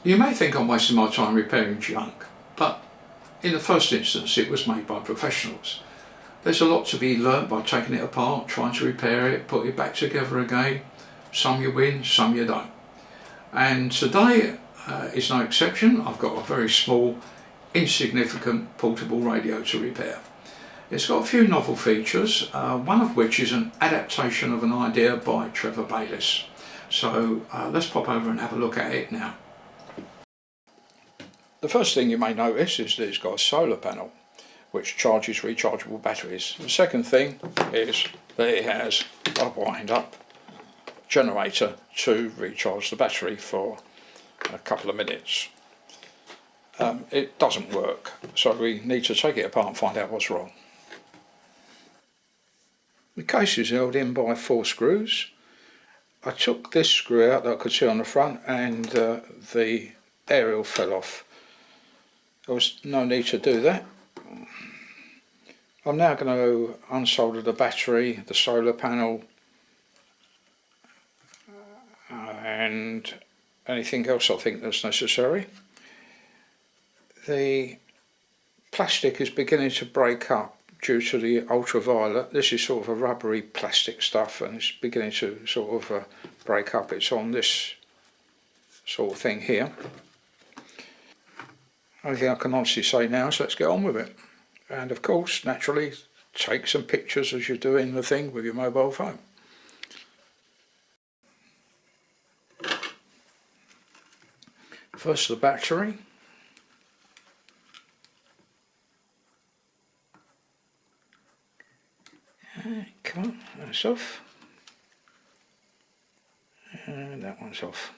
You may think I'm wasting my time repairing junk, but in the first instance it was made by professionals. There's a lot to be learnt by taking it apart, trying to repair it, put it back together again. Some you win, some you don't. And today is no exception. I've got a very small, insignificant portable radio to repair. It's got a few novel features, one of which is an adaptation of an idea by Trevor Baylis. So let's pop over and have a look at it now. The first thing you may notice is that it's got a solar panel which charges rechargeable batteries. The second thing is that it has a wind-up generator to recharge the battery for a couple of minutes. It doesn't work, so we need to take it apart and find out what's wrong. The case is held in by 4 screws. I took this screw out that I could see on the front, and the aerial fell off. There was no need to do that. I'm now going to unsolder the battery, the solar panel, and anything else I think that's necessary. The plastic is beginning to break up due to the ultraviolet. This is sort of a rubbery plastic stuff, and it's beginning to sort of break up. It's on this sort of thing here. Only thing I can honestly say now is let's get on with it. And of course, naturally, take some pictures as you're doing the thing with your mobile phone. First the battery. Come on, that's off. And that one's off.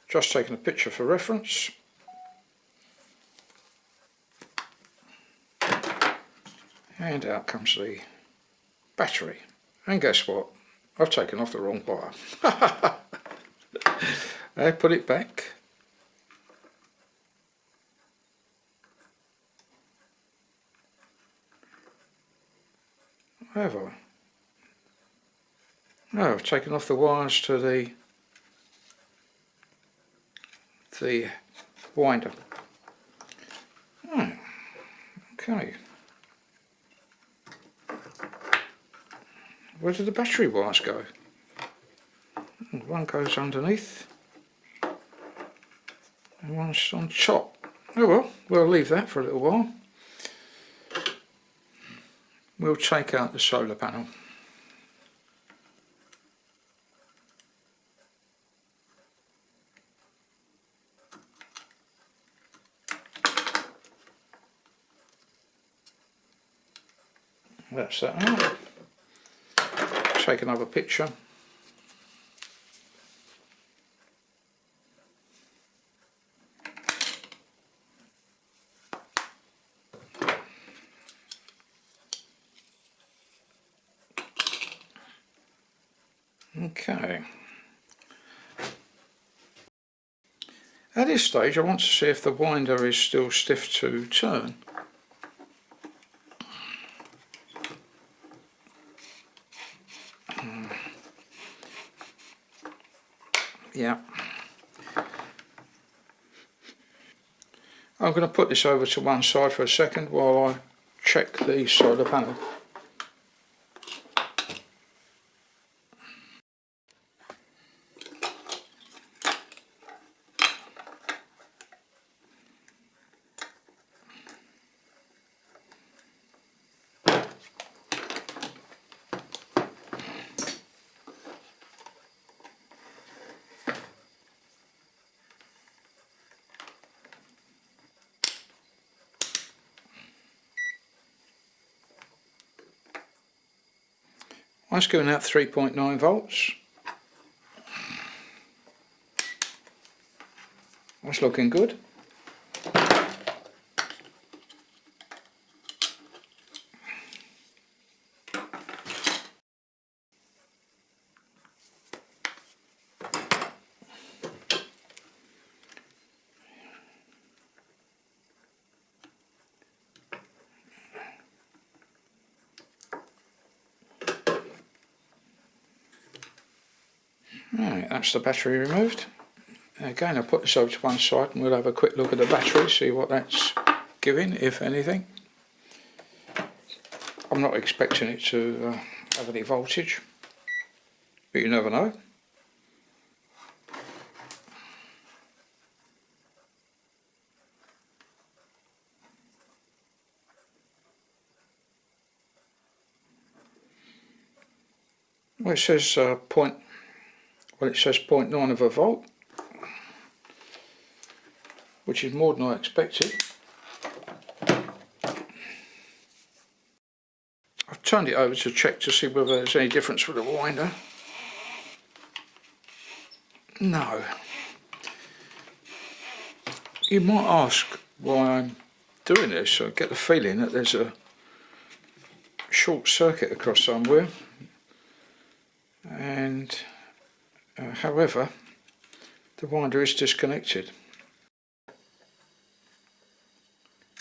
Just taking a picture for reference. And out comes the battery. And guess what? I've taken off the wrong wire. I put it back. Have I? No, I've taken off the wires to the winder. Oh, okay. Where did the battery wires go? One goes underneath and one's on top. Oh well, we'll leave that for a little while. We'll take out the solar panel. That's that out. Take another picture. Okay. At this stage I want to see if the winder is still stiff to turn. Yeah. I'm going to put this over to one side for a second while I check the solar panel. That's going out 3.9 volts. That's looking good. Right, that's the battery removed. Again, I'll put this over to one side and we'll have a quick look at the battery, see what that's giving, if anything. I'm not expecting it to have any voltage, but you never know. Well, it says 0.9 of a volt, which is more than I expected. I've turned it over to check to see whether there's any difference with the winder. No. You might ask why I'm doing this. I get the feeling that there's a short circuit across somewhere, and however, the winder is disconnected.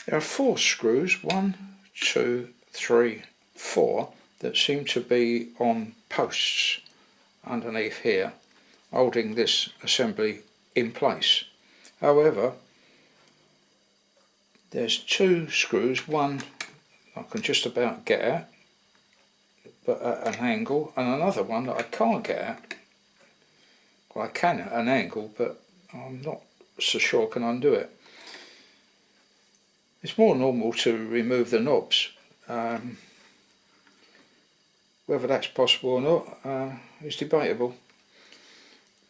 There are 4 screws, 1, 2, 3, 4, that seem to be on posts underneath here, holding this assembly in place. However, there's 2 screws, one I can just about get at, but at an angle, and another one that I can't get at. Well, I can at an angle, but I'm not so sure I can undo it. It's more normal to remove the knobs. Whether that's possible or not is debatable.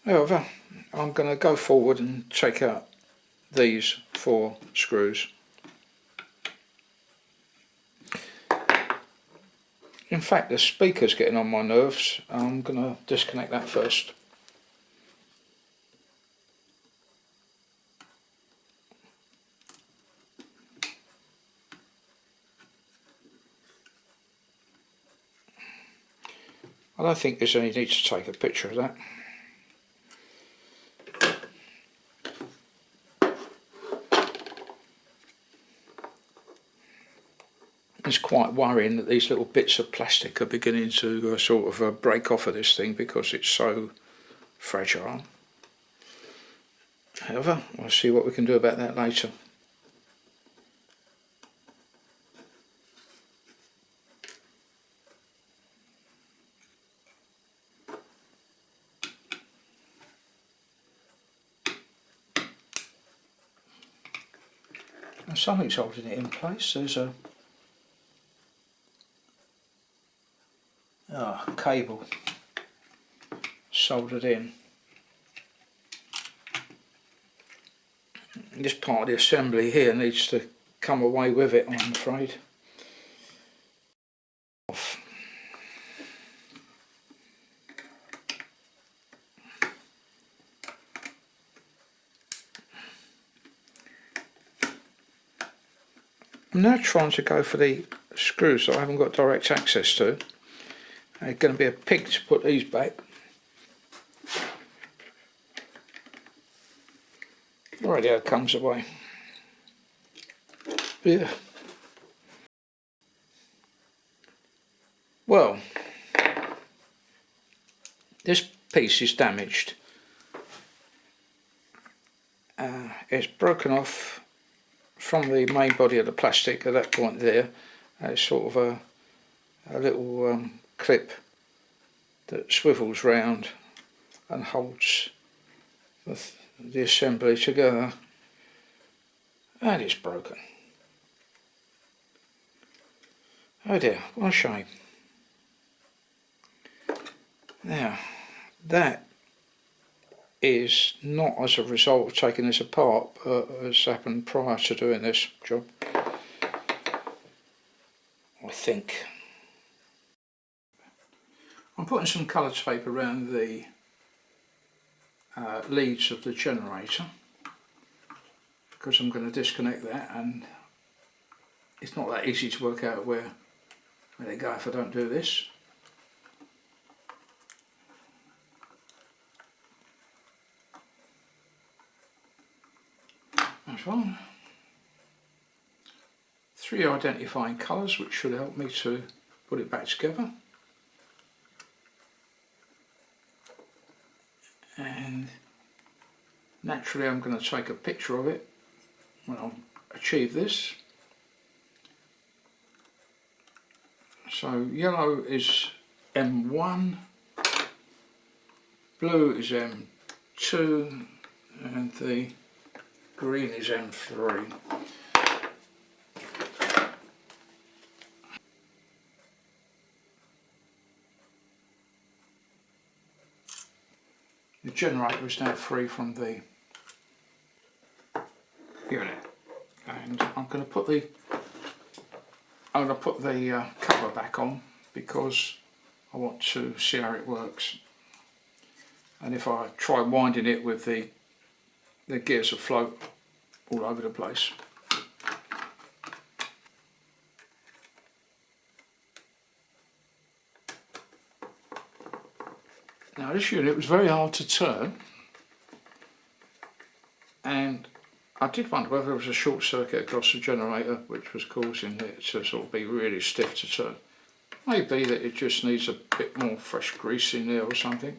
However, I'm going to go forward and take out these 4 screws. In fact, the speaker's getting on my nerves. I'm going to disconnect that first. I don't think there's any need to take a picture of that. It's quite worrying that these little bits of plastic are beginning to sort of break off of this thing because it's so fragile. However, we'll see what we can do about that later. Now something's holding it in place. There's a cable soldered in. This part of the assembly here needs to come away with it, I'm afraid. Off. I'm now trying to go for the screws that I haven't got direct access to. It's going to be a pig to put these back. The radio comes away. Yeah. Well, this piece is damaged. It's broken off from the main body of the plastic at that point there. It's sort of a little clip that swivels round and holds the assembly together, and it's broken. Oh dear, what a shame. Now, that is not as a result of taking this apart, but has happened prior to doing this job, I think. I'm putting some colour tape around the leads of the generator because I'm going to disconnect that, and it's not that easy to work out where they go if I don't do this. That's one. 3 identifying colours, which should help me to put it back together. and naturally I'm going to take a picture of it when I achieve this. So yellow is M1, blue is M2, and the green is M3. The generator is now free from the unit, and I'm going to put the cover back on because I want to see how it works. And if I try winding it with the gears will float all over the place. Now this unit was very hard to turn, and I did wonder whether there was a short circuit across the generator which was causing it to sort of be really stiff to turn. Maybe that it just needs a bit more fresh grease in there or something.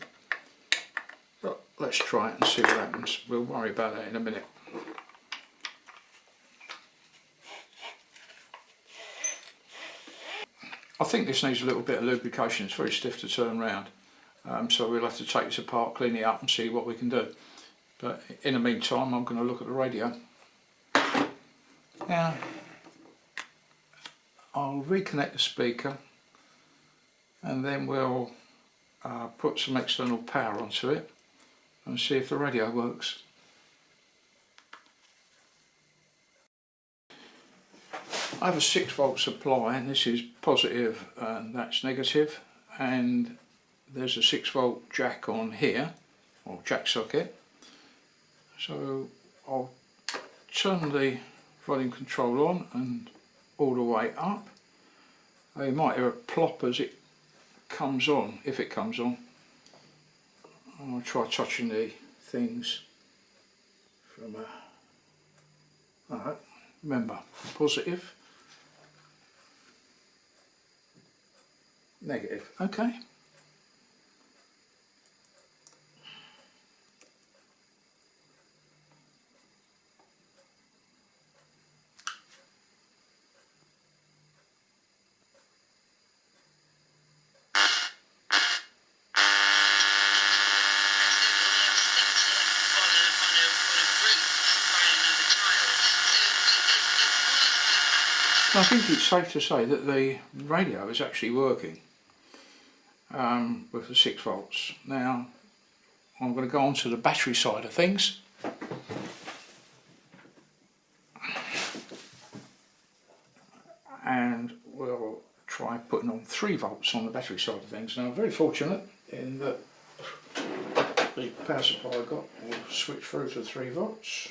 But let's try it and see what happens. We'll worry about that in a minute. I think this needs a little bit of lubrication. It's very stiff to turn round. So we'll have to take this apart, clean it up and see what we can do. But in the meantime, I'm going to look at the radio. Now, I'll reconnect the speaker and then we'll put some external power onto it and see if the radio works. I have a 6-volt supply, and this is positive and that's negative, and there's a 6-volt jack on here, or jack socket. So I'll turn the volume control on and all the way up. You might hear a plop as it comes on, if it comes on. I'll try touching the things from remember, positive, negative, okay. I think it's safe to say that the radio is actually working with the 6 volts. Now I'm going to go on to the battery side of things. And we'll try putting on 3 volts on the battery side of things. Now I'm very fortunate in that the power supply I got will switch through to 3 volts.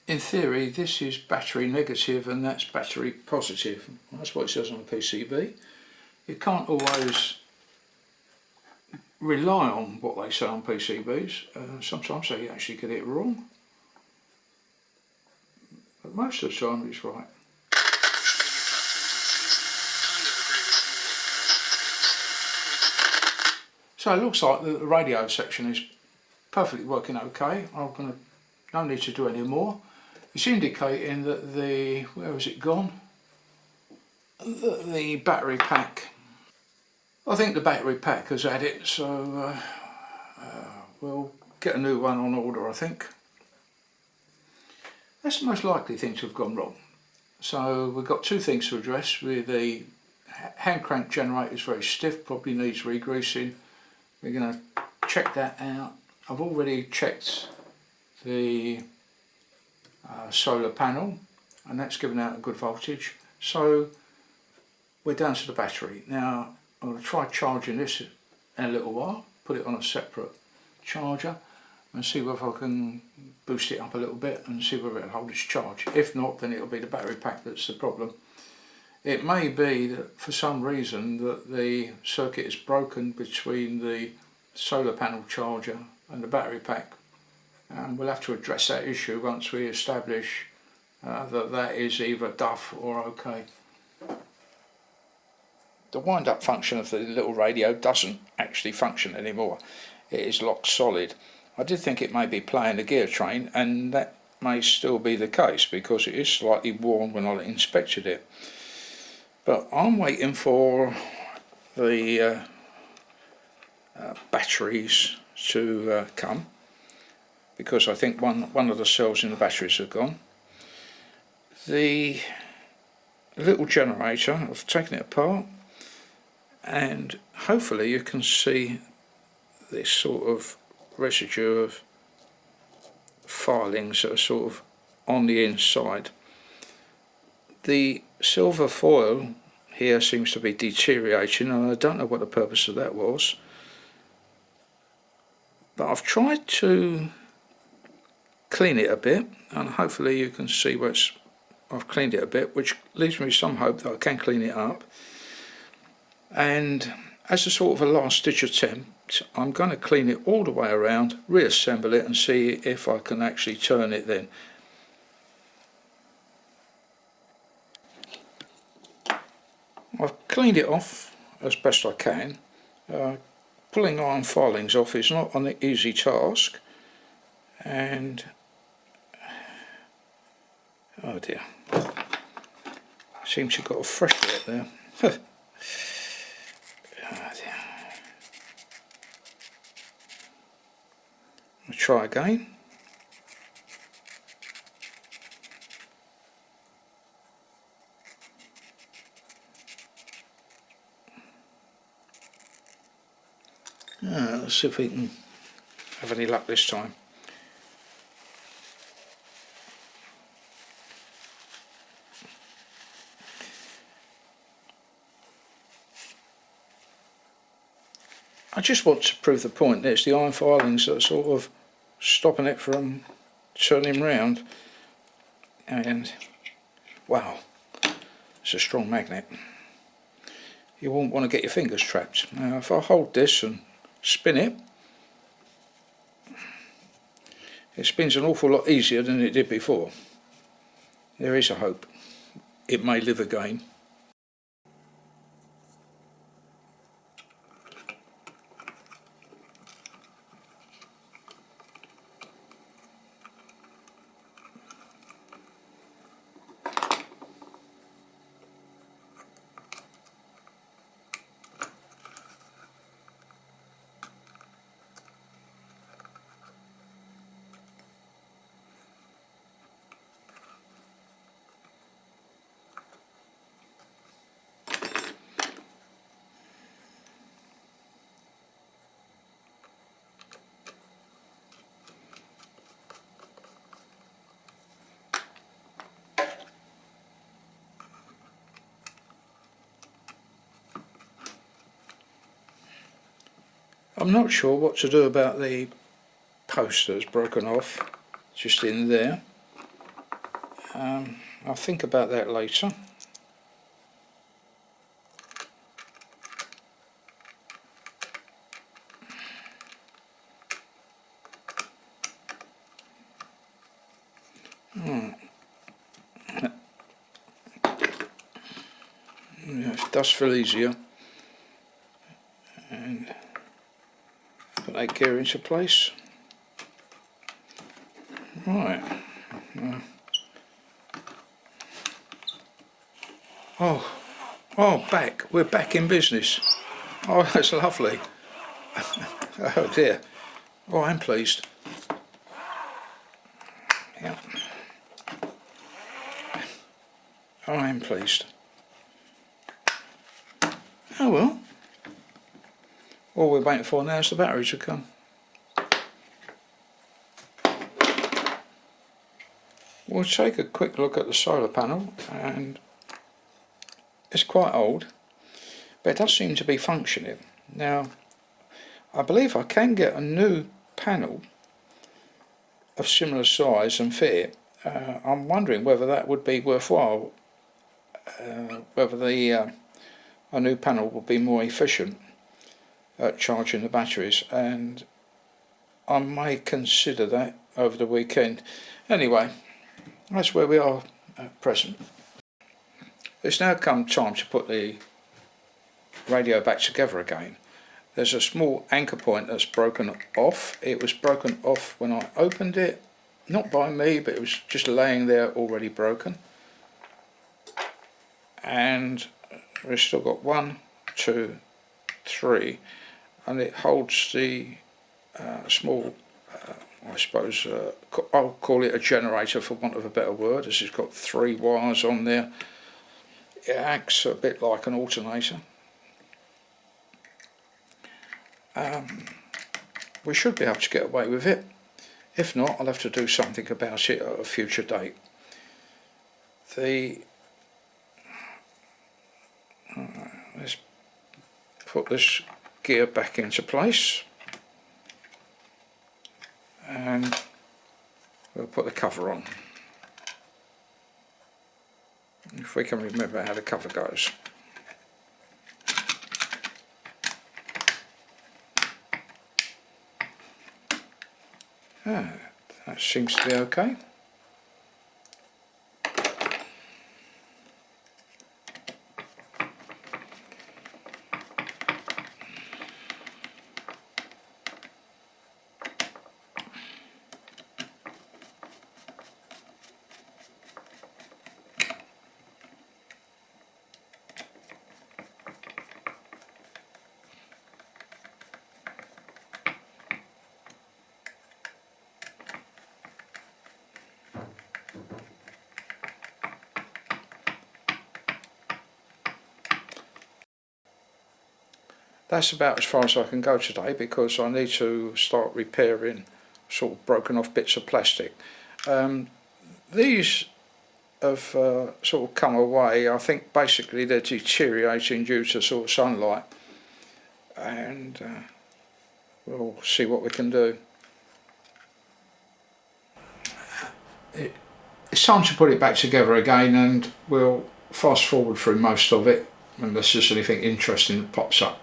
In theory, this is battery negative and that's battery positive. That's what it says on the PCB. You can't always rely on what they say on PCBs. Sometimes they actually get it wrong, but most of the time it's right. So it looks like the radio section is perfectly working okay. No need to do any more. It's indicating that where has it gone? The battery pack. I think the battery pack has had it, so we'll get a new one on order, I think. That's the most likely thing to have gone wrong. So we've got 2 things to address. With the hand crank generator is very stiff, probably needs re-greasing. We're going to check that out. I've already checked the solar panel and that's given out a good voltage, so we're down to the battery. Now I'm going to try charging this in a little while, put it on a separate charger and see whether I can boost it up a little bit and see whether it'll hold its charge. If not, then it'll be the battery pack that's the problem. It may be that for some reason that the circuit is broken between the solar panel charger and the battery pack. And we'll have to address that issue once we establish that is either duff or okay. the wind-up function of the little radio doesn't actually function anymore. It is locked solid. I did think it may be playing the gear train, and that may still be the case because it is slightly worn when I inspected it. But I'm waiting for the batteries to come, because I think one of the cells in the batteries have gone. The little generator, I've taken it apart, and hopefully you can see this sort of residue of filings that are sort of on the inside. The silver foil here seems to be deteriorating, and I don't know what the purpose of that was, but I've tried to clean it a bit, and hopefully you can see where I've cleaned it a bit, which leaves me some hope that I can clean it up. And as a sort of a last ditch attempt, I'm going to clean it all the way around, reassemble it, and see if I can actually turn it then. I've cleaned it off as best I can. Pulling iron filings off is not an easy task, and oh dear, seems to have got a fresh bit there. Oh dear. I'll try again. Let's see if we can have any luck this time. I just want to prove the point. There's the iron filings that are sort of stopping it from turning round, and wow, it's a strong magnet. You won't want to get your fingers trapped. Now if I hold this and spin it, it spins an awful lot easier than it did before. There is a hope. It may live again. I'm not sure what to do about the post that's broken off just in there. I'll think about that later. Yeah, it does feel easier. And put that gear into place. Right. Oh, back. We're back in business. Oh, that's lovely. Oh dear. Oh, I'm pleased. Yeah. Oh, I'm pleased. Oh well. All we're waiting for now is the battery to come. We'll take a quick look at the solar panel, and it's quite old, but it does seem to be functioning. Now, I believe I can get a new panel of similar size and fit it. I'm wondering whether that would be worthwhile, whether a new panel would be more efficient at charging the batteries, and I may consider that over the weekend. Anyway, that's where we are at present. It's now come time to put the radio back together again. There's a small anchor point that's broken off. It was broken off when I opened it, not by me, but it was just laying there already broken. And we've still got 1, 2, 3, and it holds the small, I suppose, I'll call it a generator for want of a better word, as it's got 3 wires on there. It acts a bit like an alternator. We should be able to get away with it. If not, I'll have to do something about it at a future date. Let's put this gear back into place, and we'll put the cover on. If we can remember how the cover goes. That seems to be okay. That's about as far as I can go today, because I need to start repairing sort of broken off bits of plastic. These have sort of come away. I think basically they're deteriorating due to sort of sunlight, and we'll see what we can do. It's time to put it back together again, and we'll fast forward through most of it unless there's anything interesting that pops up.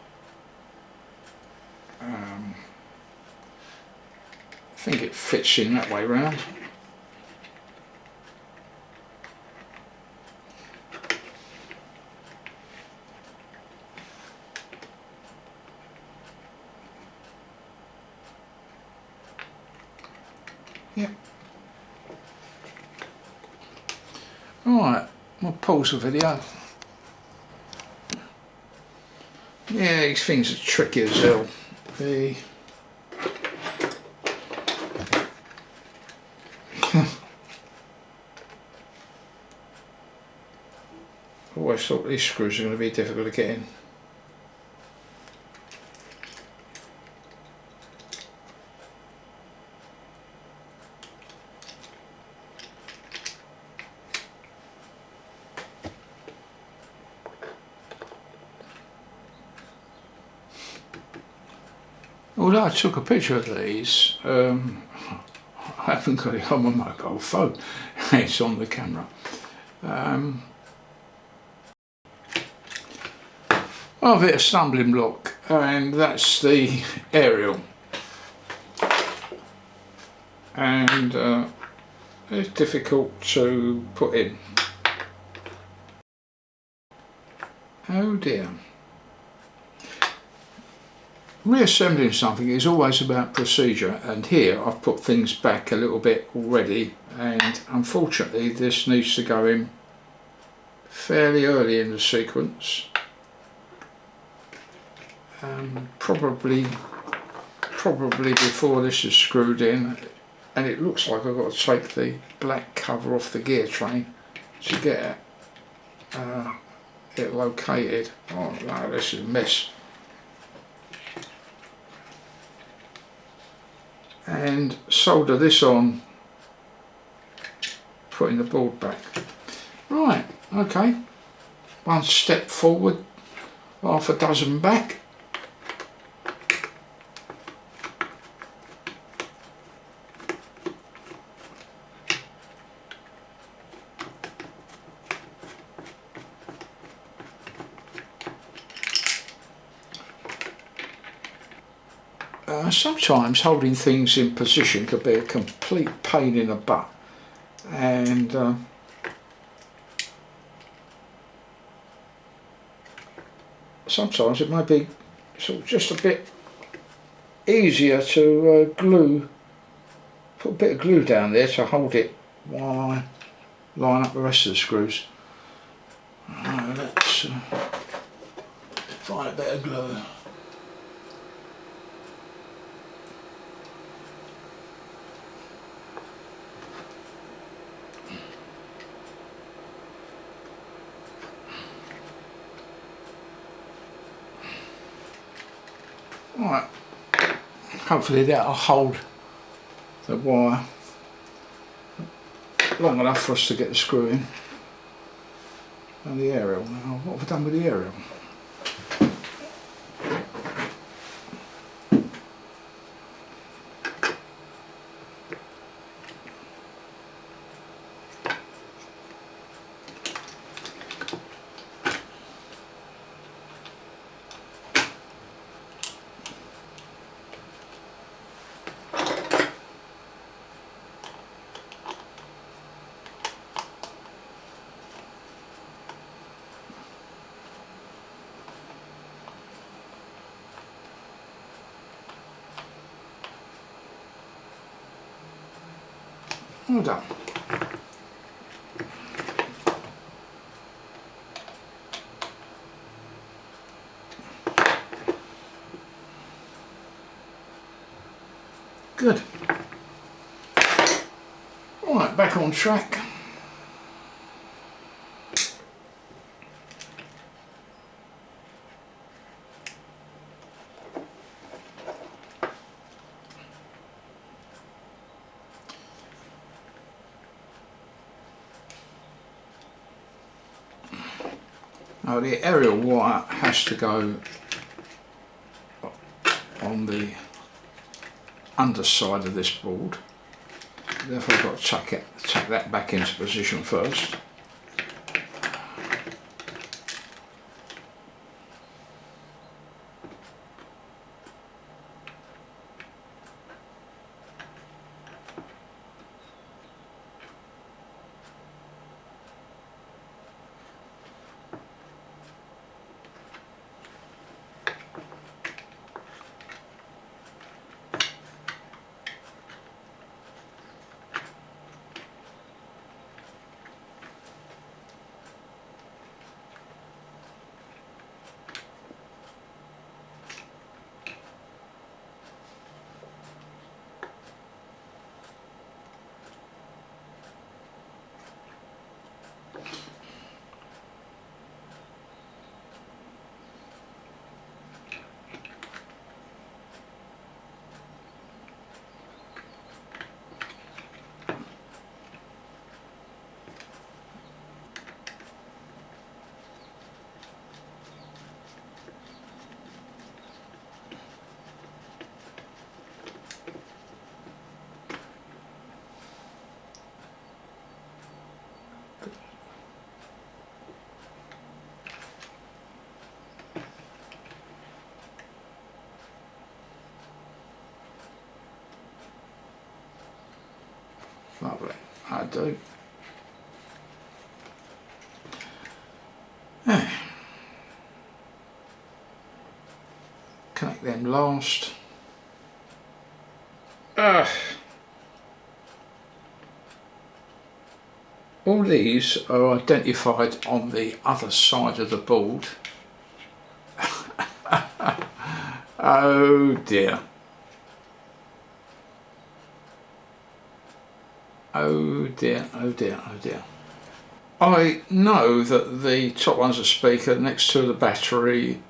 I think it fits in that way round. Yeah. Alright, we'll pause the video. Yeah, these things are tricky as hell. Always thought these screws are going to be difficult to get in. Although I took a picture of these, I haven't got it on my mobile phone. It's on the camera. A bit of stumbling block, and that's the aerial, and it's difficult to put in. Oh dear. Reassembling something is always about procedure, and here I've put things back a little bit already, and unfortunately this needs to go in fairly early in the sequence. Probably before this is screwed in, and it looks like I've got to take the black cover off the gear train to get it located. Oh no, this is a mess. And solder this on, putting the board back. Right, okay. 1 step forward, half a dozen back. Sometimes holding things in position could be a complete pain in the butt, and sometimes it may be sort of just a bit easier to put a bit of glue down there to hold it while I line up the rest of the screws. Let's find a bit of glue. Right, hopefully that'll hold the wire long enough for us to get the screw in. And the aerial. Now, what have I done with the aerial? All done. Good. Right, back on track. Now the aerial wire has to go on the underside of this board, therefore I've got to tuck that back into position first. Lovely, I do. Connect them last. All these are identified on the other side of the board. Oh dear. Oh dear, oh dear, oh dear. I know that the top one's a speaker, the next two are the battery,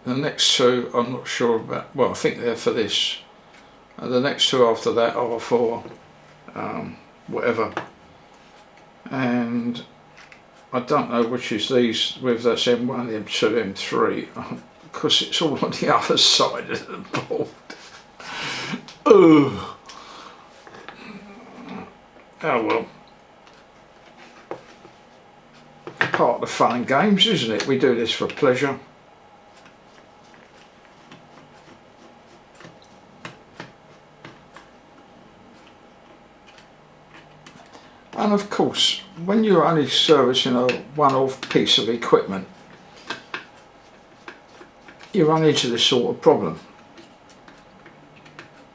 the next two I'm not sure about, well I think they're for this, and the next two after that are for whatever, and I don't know which is these, whether that's M1, M2, M3, because it's all on the other side of the board. Oh well. Part of the fun and games, isn't it? We do this for pleasure. And of course, when you're only servicing a one-off piece of equipment, you run into this sort of problem.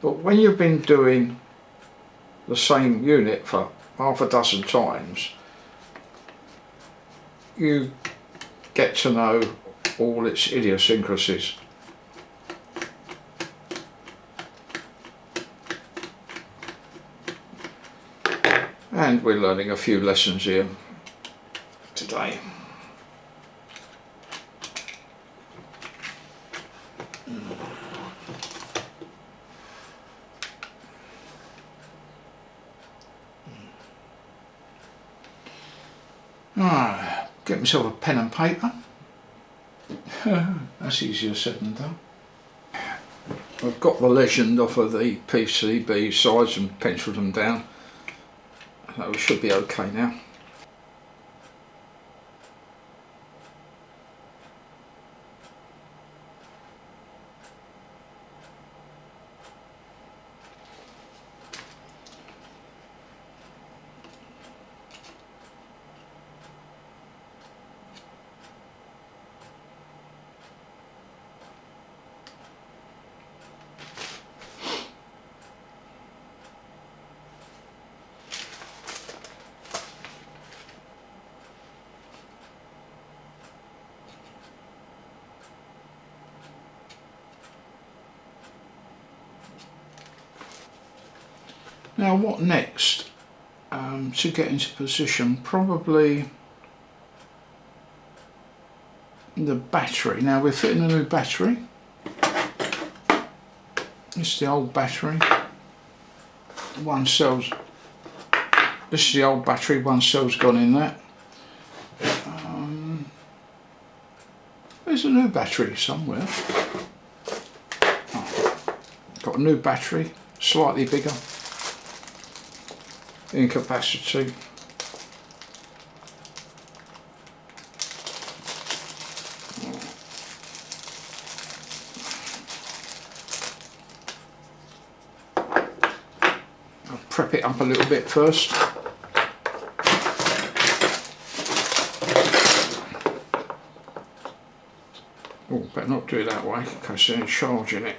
But when you've been doing the same unit for half a dozen times, you get to know all its idiosyncrasies. And we're learning a few lessons here today. Get myself a pen and paper. That's easier said than done. I've got the legend off of the PCB sides and penciled them down. So we should be okay now. Now what next? To get into position, probably the battery. Now we're fitting a new battery. This is the old battery. One cell's, this is the old battery, one cell's gone in that. There's a new battery somewhere. Oh, got a new battery, slightly bigger in capacity. I'll prep it up a little bit first. Oh, better not do it that way because there's any charge in it.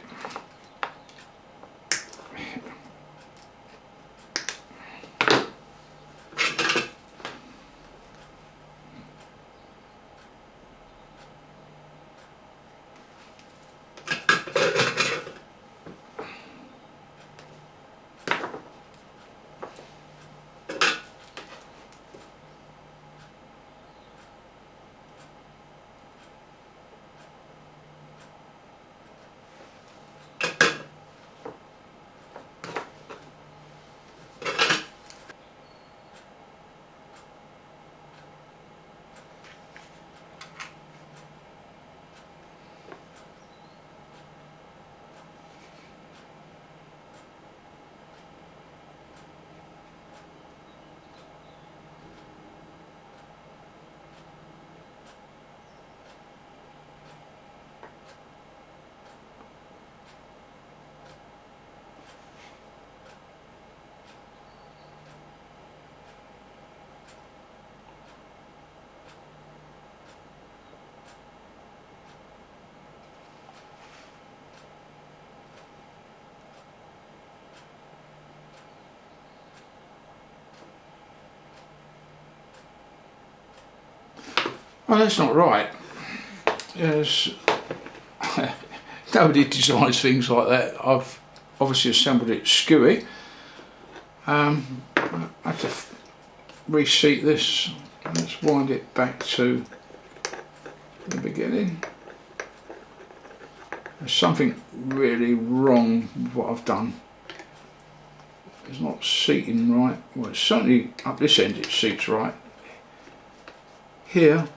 Well, that's not right. Yes. Nobody designs things like that. I've obviously assembled it skewy. I have to reseat this. Let's wind it back to the beginning. There's something really wrong with what I've done. It's not seating right. Well, it's certainly up this end it seats right. Here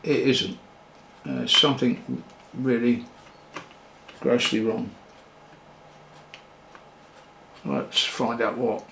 it isn't. Something really grossly wrong. Let's find out what.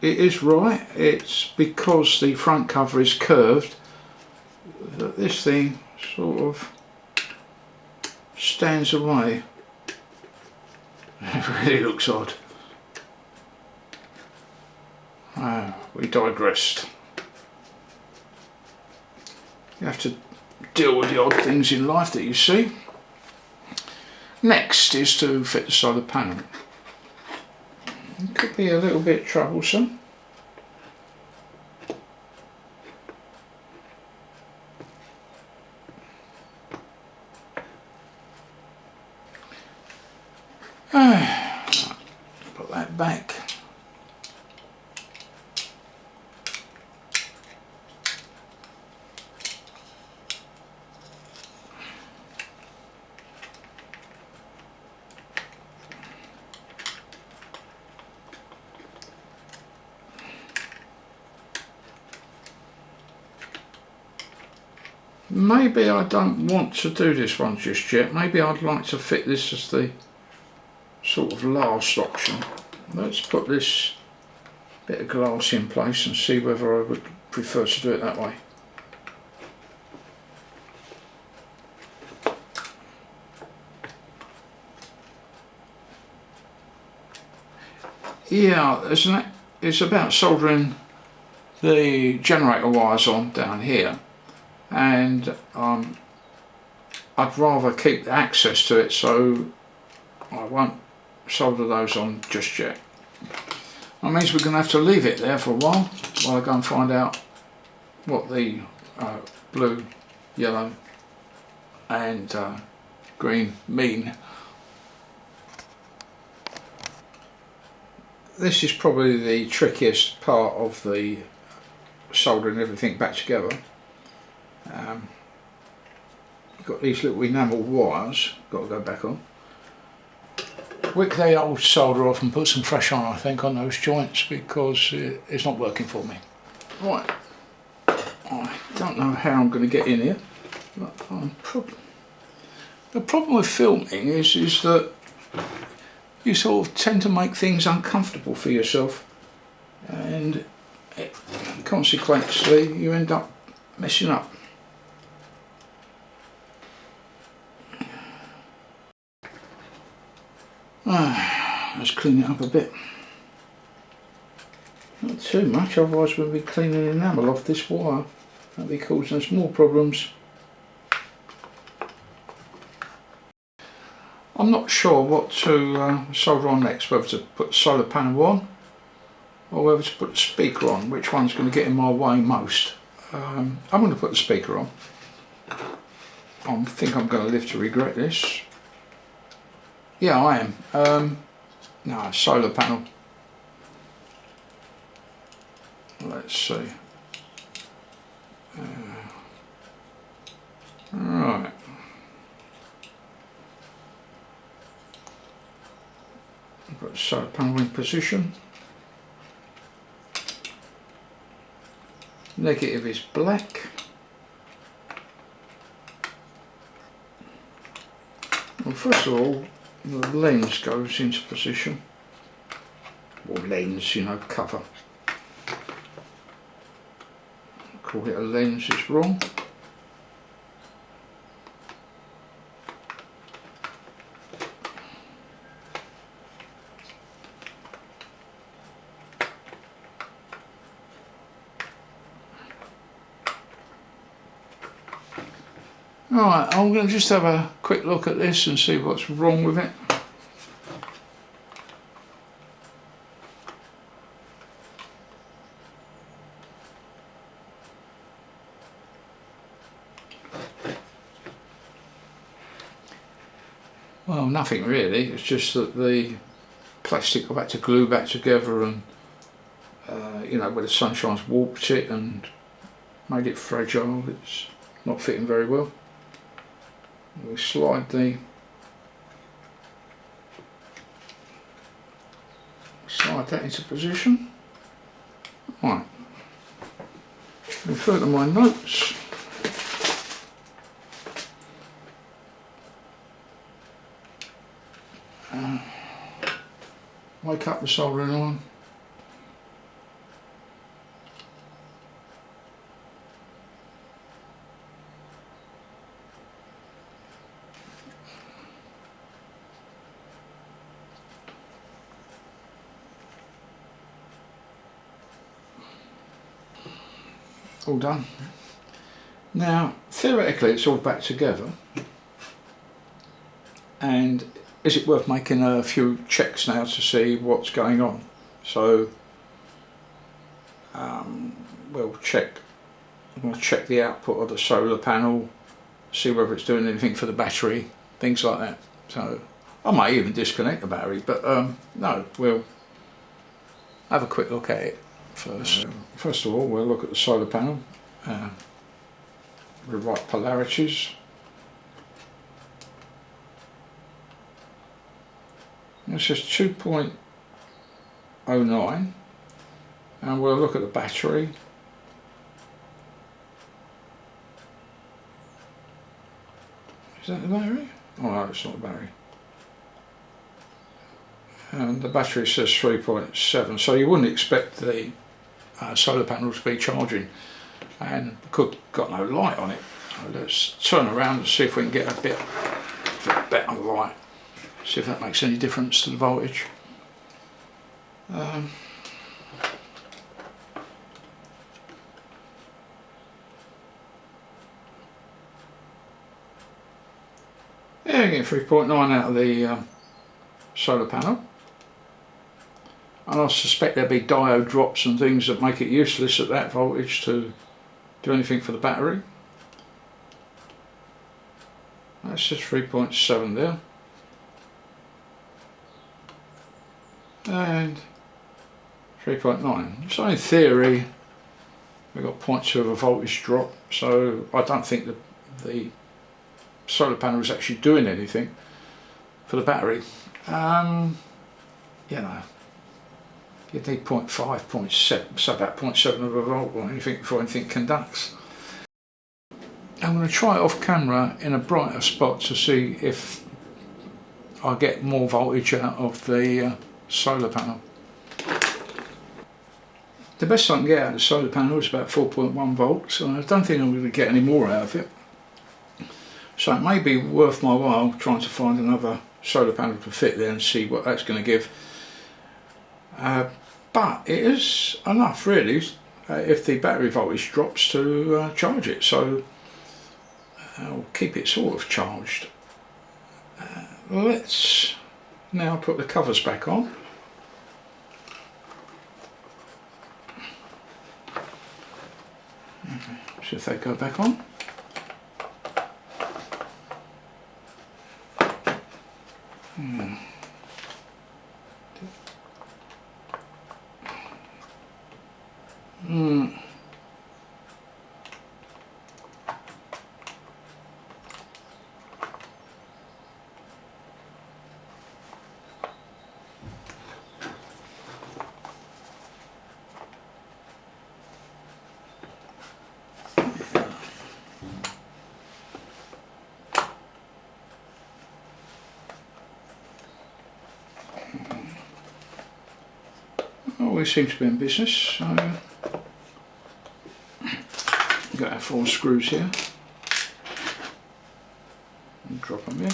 it is right. It's because the front cover is curved that this thing sort of stands away. It really looks odd. We digressed. You have to deal with the odd things in life that you see. Next is to fit the solar panel. It could be a little bit troublesome. Put that back. Maybe I don't want to do this one just yet. Maybe I'd like to fit this as the sort of last option. Let's put this bit of glass in place and see whether I would prefer to do it that way. Yeah, it's about soldering the generator wires on down here, and I'd rather keep the access to it, so I won't solder those on just yet. That means we're going to have to leave it there for a while I go and find out what the blue, yellow and green mean. This is probably the trickiest part of the soldering everything back together. You've got these little enamel wires, got to go back on. Wick the old solder off and put some fresh on, I think, on those joints, because it's not working for me. Right, I don't know how I'm going to get in here. The problem with filming is that you sort of tend to make things uncomfortable for yourself, and consequently you end up messing up. Let's clean it up a bit. Not too much, otherwise we'll be cleaning enamel off this wire. That'll be causing us more problems. I'm not sure what to solder on next, whether to put the solar panel on or whether to put the speaker on, which one's going to get in my way most. I'm going to put the speaker on. I think I'm going to live to regret this. Yeah, I am. No, solar panel. Let's see. Right. Put the solar panel in position. Negative is black. Well, first of all, the lens goes into position. Or lens, you know, cover. Call it a lens is wrong. Alright, I'm going to just have a quick look at this and see what's wrong with it. Well, nothing really, it's just that the plastic I've had to glue back together, and you know, where the sunshine's warped it and made it fragile. It's not fitting very well. We slide that into position. Right, refer to my notes. Wake up the soldering iron. all done. Now theoretically it's all back together, and is it worth making a few checks now to see what's going on? So we'll check the output of the solar panel, see whether it's doing anything for the battery, things like that. So I might even disconnect the battery, but no, we'll have a quick look at it first. First of all, we'll look at the solar panel, the right polarities. This is 2.09, and we'll look at the battery. Is that the battery? Oh no, it's not the battery. And the battery says 3.7, so you wouldn't expect the solar panel to be charging, and because got no light on it. So let's turn around and see if we can get a bit better light, see if that makes any difference to the voltage. Yeah, you get 3.9 out of the solar panel, and I suspect there'll be diode drops and things that make it useless at that voltage to do anything for the battery. That's just 3.7 there, and 3.9. So in theory we've got 0.2 of a voltage drop, so I don't think the solar panel is actually doing anything for the battery. You know, you'd need 0.5, 0.7, so about 0.7 of a volt or anything before anything conducts. I'm going to try it off camera in a brighter spot to see if I get more voltage out of the solar panel. The best I can get out of the solar panel is about 4.1 volts, and I don't think I'm going to get any more out of it. So it may be worth my while trying to find another solar panel to fit there and see what that's going to give. But it is enough really if the battery voltage drops to charge it, so I'll keep it sort of charged. Let's now put the covers back on. See if they go back on. Always seem to be in business, so got our 4 screws here and drop them in.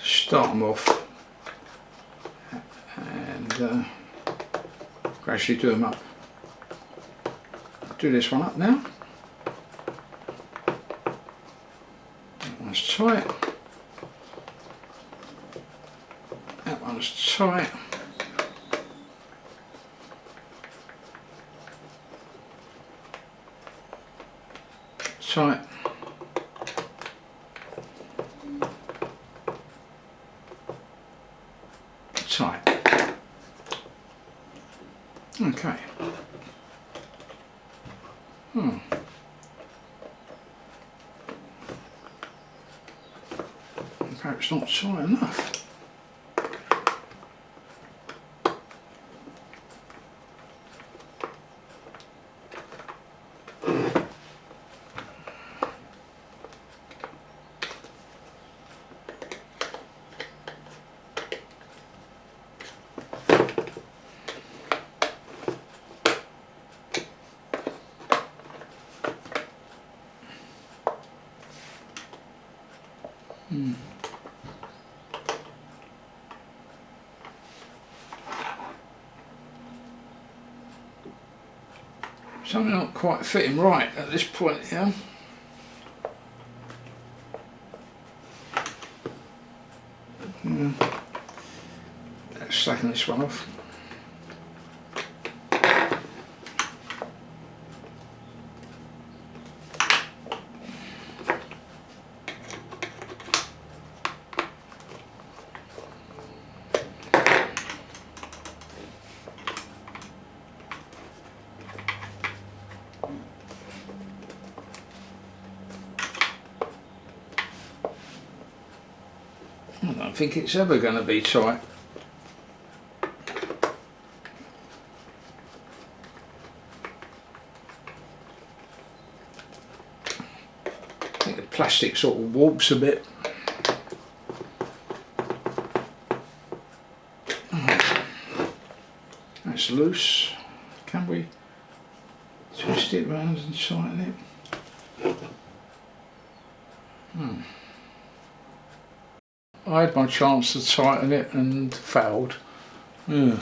Start them off and gradually do them up. Do this one up now. That one's tight. That one's tight. Tight. Tight. Okay. Perhaps not tight enough. Something not quite fitting right at this point here. Let's taking this one off. I don't think it's ever going to be tight. I think the plastic sort of warps a bit. That's loose. Can we twist it round and tighten it? I had my chance to tighten it and failed. Well,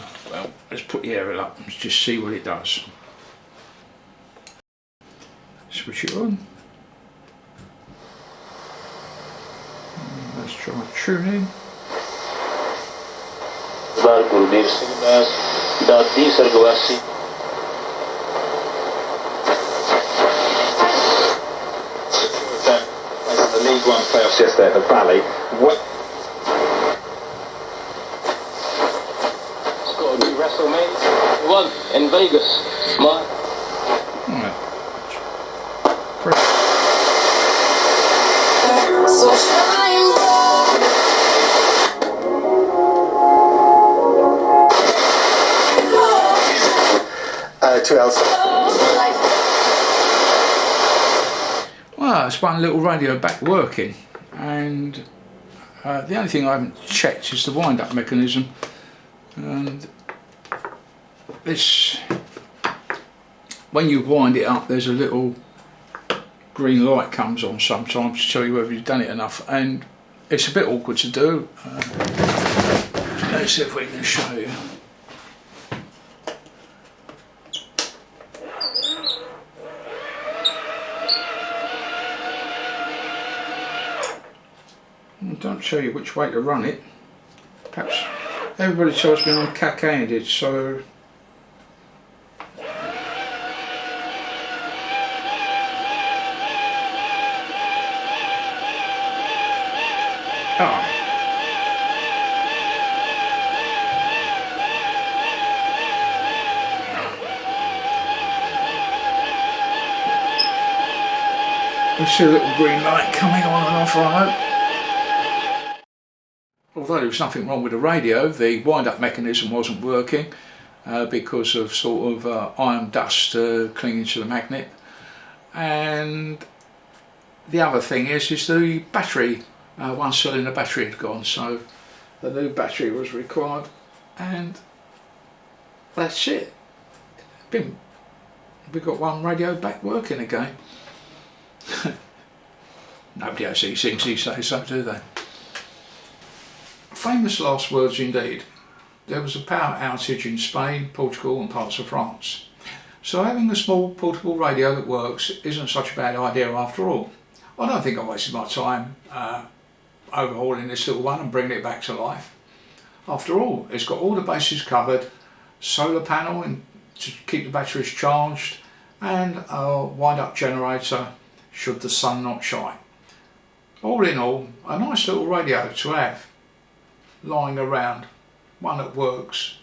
let's put the aerial up and just see what it does. Switch it on. Let's try tuning. The League One playoffs yesterday at the Valley. WrestleMania 1 in Vegas. Well, it's one little radio back working, and the only thing I haven't checked is the wind-up mechanism. And this, when you wind it up, there's a little green light comes on sometimes to tell you whether you've done it enough, and it's a bit awkward to do. Let's see if we can show you. Don't show you which way to run it. Perhaps everybody tells me I'm cack-handed, so I see a little green light coming on and off, I hope. Although there was nothing wrong with the radio, the wind-up mechanism wasn't working because of sort of iron dust clinging to the magnet. And the other thing is the battery, one cylinder battery had gone, so the new battery was required, and that's it. We've got one radio back working again. Nobody has these things these days, so do they? Famous last words indeed. There was a power outage in Spain, Portugal and parts of France. So having a small portable radio that works isn't such a bad idea after all. I don't think I wasted my time overhauling this little one and bringing it back to life. After all, it's got all the bases covered, solar panel to keep the batteries charged, and a wind-up generator should the sun not shine. All in all, a nice little radio to have lying around, one that works